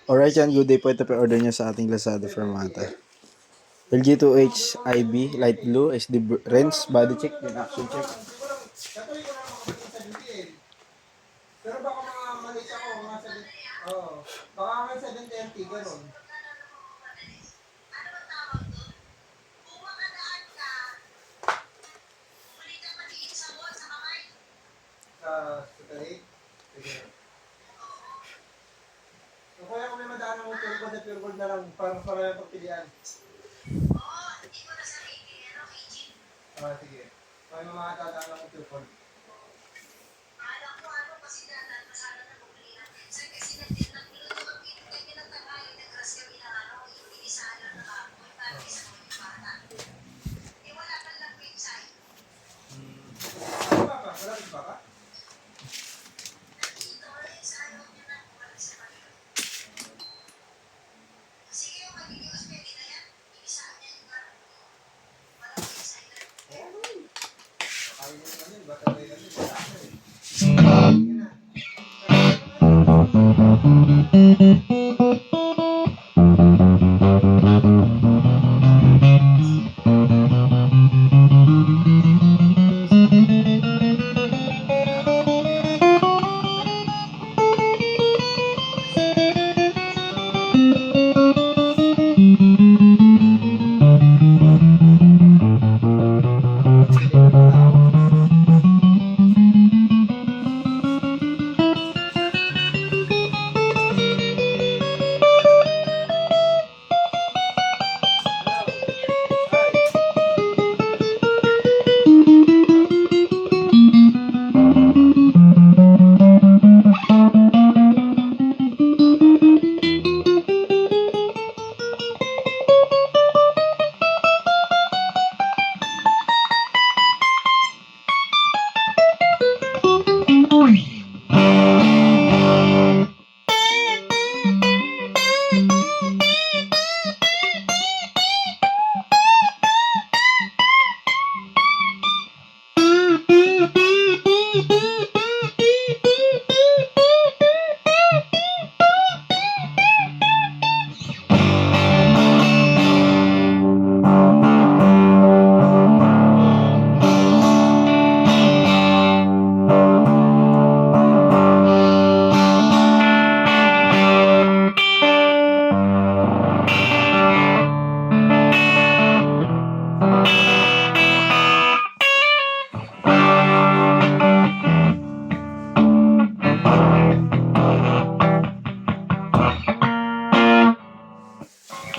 Alright yan, good day po. Ito pa order niya sa ating Lazada Fermata. LG2H IB, light blue, SD range, body check, then action check. Pero baka mga malis ako, mga 7, baka mga 7:30, gano'n. Sa talit? Sige. So, kaya kung may madaan ng pure gold na lang, para yung pagpilian. Sige. Kaya mga dadaan ng pure gold. Ano ba? Wala rin ba ka? Kaya nyo naman yun, bata rin naman, wala ka eh. Sige na.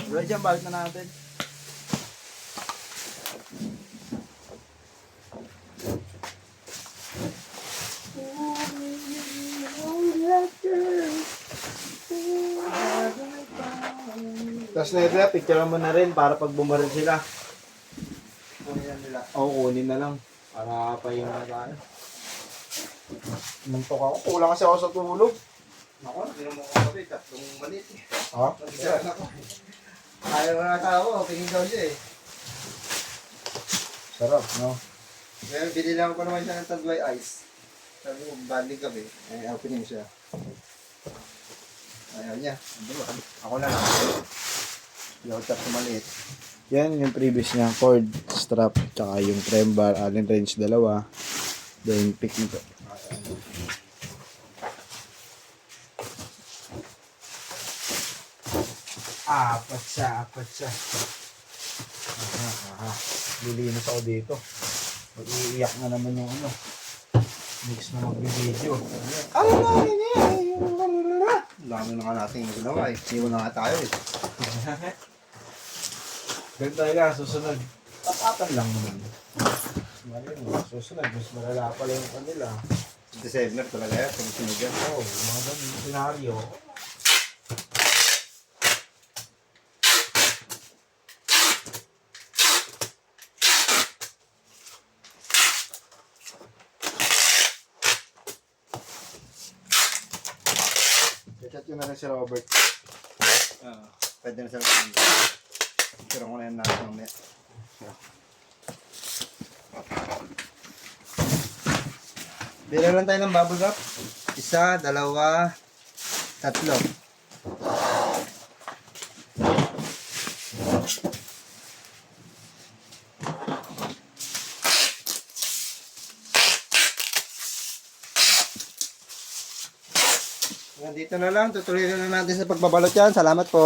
Alright yan, balik na natin. Tapos na ito, picture mo na rin para pag bumaril sila. Kunin lang nila. Oo, kunin na lang. Para pahinga na tayo. Muntok ako. Kulang kasi ako sa tulog. Ako, naginom ako kape, 3 malit eh. Ha? Nagisahan ako. Ayaw mga tao, tingin daw siya eh. Sarap, no? Ngayon, binili ko pa naman siya ng Tagway Ice. Sabi ko, banding kami. Eh, opening siya. Ayaw niya. Ako na lang. Hindi ako tap maliit. Yan yung previous niya, cord, strap, tsaka yung trem bar, allen wrench, dalawa. Then, pick nito. Apat siya. Aha. Lilinis ako dito. Mag-iiyak na naman yung ano. Mix na mag-video. Ang dami na nga natin yung ginawa eh. Iwan na nga tayo eh. Ganun talaga, susunod. Tapatan lang naman. Susunod, mas malala pala yung kanila. December talaga yan. Pag-sunod yan. Oo, mga ganun senaryo. Chat yun na rin si Robert. Pwede na sila. Picture ko na yan natin mamaya. Bili lang tayo ng bubble wrap. 1, 2, 3. Dito na lang, tutuloy na natin sa pagbabalot yan. Salamat po.